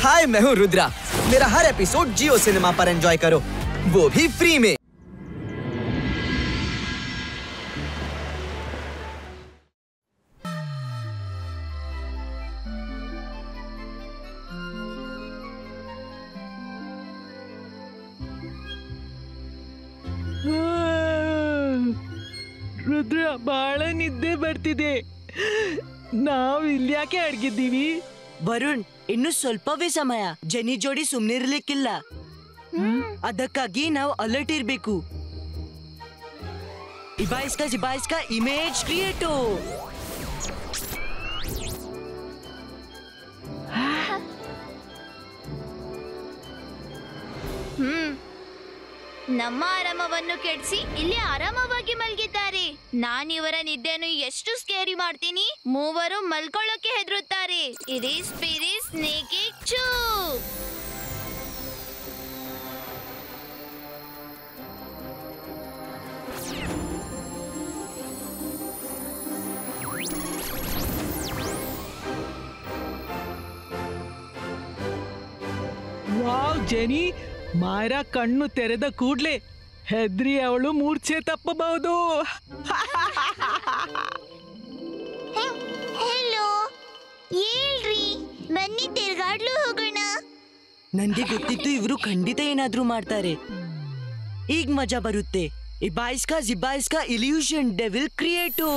हाय, मैं हूँ रुद्रा। मेरा हर एपिसोड जियो सिनेमा पर एंजॉय करो, वो भी फ्री में। ರುದ್ರ, ಬಹಳ ನಿದ್ದೆ ಬರ್ತಿದೆ. ನಾವ್ ಇಲ್ಯಾಕೆ ಅಡ್ಗಿದ್ದೀವಿ? ವರುಣ್, ಇನ್ನು ಸ್ವಲ್ಪವೇ ಸಮಯ. ಜನಿ ಜೋಡಿ ಸುಮ್ನಿರ್ಲಿಕ್ಕಿಲ್ಲ. ಅದಕ್ಕಾಗಿ ನಾವು ಅಲರ್ಟ್ ಇರ್ಬೇಕು. ಇಬಾಯಿಸ್ಕಾ ಇಮೇಜ್ ಕ್ರಿಯೇಟೋ. ನಮ್ಮ ಆರಾಮವನ್ನು ಕೆಡಿಸಿ ಇಲ್ಲಿ ಆರಾಮವಾಗಿ ಮಲಗಿದ್ದಾರೆ. ನಾನಿವರ ನಿದ್ದೆಯನ್ನು ಎಷ್ಟು ಸ್ಕೇರಿ ಮಾಡ್ತೀನಿ. ಮೂವರು ಮಲ್ಕೊಳ್ಳೋಕೆ ಹೆದರುತ್ತಾರೆ. ಇರಿಸ್ ಪಿರಿಸ್ ನೇಕೆ ಚೂ. ವಾವ್ ಜೆನಿ, ಮಾಯರಾ ಕಣ್ಣು ತೆರೆದ ಕೂಡ್ಲೆ ಹೆದ್ರಿ ಅವಳು ಮೂರ್ಛೆ ತಪ್ಪಬಹುದು. ಹೆಲೋ, ಹೇಳ್ರಿ, ಬನ್ನಿ ತಿರ್ಗಾಡ್ಲು ಹೋಗೋಣ. ನನ್ಗೆ ಗೊತ್ತಿತ್ತು ಇವರು ಖಂಡಿತ ಏನಾದ್ರೂ ಮಾಡ್ತಾರೆ. ಈಗ ಮಜಾ ಬರುತ್ತೆ. ಇಬಾಯಿಸ್ಕಾ ಇಲ್ಯೂಷನ್ ಡೆವಿಲ್ ಕ್ರಿಯೇಟೋ.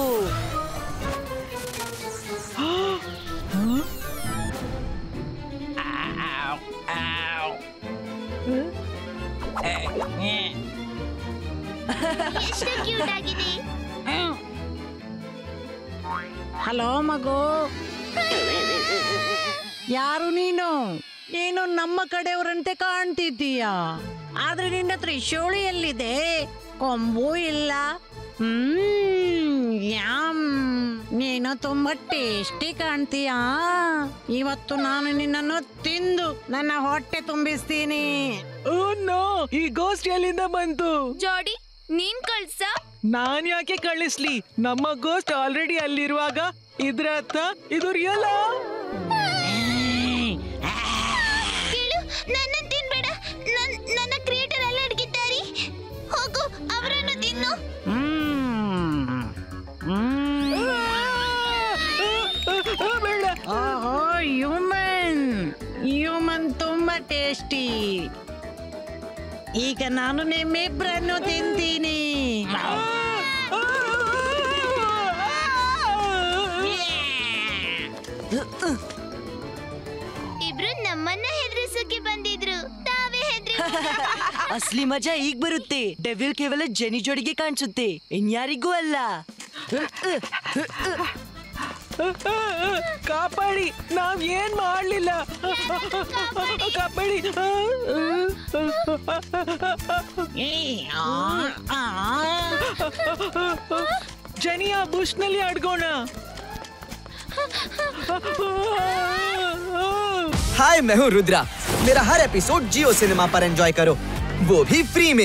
ಎಷ್ಟು ಕ್ಯೂಟ್ ಆಗಿದೆ. ಹಲೋ ಮಗು, ಯಾರು ನೀನು? ನೀನು ನಮ್ಮ ಕಡೆಯವರಂತೆ ಕಾಣ್ತಿದ್ದೀಯಾ, ಆದ್ರೆ ನಿನ್ನ ತ್ರಿಶೂಳಿ ಎಲ್ಲಿದೆ? ಕೊಂಬು ಇಲ್ಲ. ಯಾಮ್, ನೀನು ತುಂಬಾ ಟೇಸ್ಟಿ ಕಾಣ್ತೀಯಾ. ಇವತ್ತು ನಾನು ನಿನ್ನನ್ನು ತಿಂದು ನನ್ನ ಹೊಟ್ಟೆ ತುಂಬಿಸ್ತೀನಿ. ಓ ನೋ, ಈ ಗೋಸ್ಟ್ ಎಲ್ಲಿಂದ ಬಂತು? ಜೋಡಿ, ನೀನ್ ಕಳ್ಸ. ನಾನ್ ಯಾಕೆ ಕಳಿಸ್ಲಿ? ನಮ್ಮ ಗೋಸ್ಟ್ ಆಲ್ರೆಡಿ ಅಲ್ಲಿರುವಾಗ ಇದ್ರ ಅರ್ಥ ಇದು ರಿಯಲ್. ಕೇಳು, ನನ್ನ ತಿನ್ಬೇಡ. ನನ್ನ ಕ್ರಿಯೇಟರ್ ಎಲ್ಲ ಅಡಗಿದ್ದಾರೆ. ಹೋಗು, ಅವರನ್ನು ತಿನ್ನು. ಓಹೋ, ಹ್ಯೂಮನ್ ತುಂಬಾ ಟೇಸ್ಟಿ. ಈಗ ನಾನು ನಿಮ್ಮಿಬ್ಬರನ್ನು ತಿಂತೀನಿ. ಇಬ್ರು ನಮ್ಮನ್ನ ಹೆದರಿಸೋಕೆ ಬಂದಿದ್ರು, ತಾವೇ ಹೆದ್ರಿ. ಅಸ್ಲಿ ಮಜಾ ಈಗ ಬರುತ್ತೆ. ಡೆವಿಲ್ ಕೇವಲ ಜನಿ ಜೋಡಿಗೆ ಕಾಣಿಸುತ್ತೆ, ಇನ್ಯಾರಿಗೂ ಅಲ್ಲ. ಕಾಪಾಡಿ, ನಾವ್ ಏನ್ ಮಾಡ್ಲಿಲ್ಲ. ಕಾಪಾಡಿ. ಜನಿ, ಆ ಬುಷ್ ನಲ್ಲಿ ಅಡ್ಗೋಣ. हाय, मैं हूँ रुद्रा। मेरा हर एपिसोड जियो सिनेमा पर एंजॉय करो, वो भी फ्री में।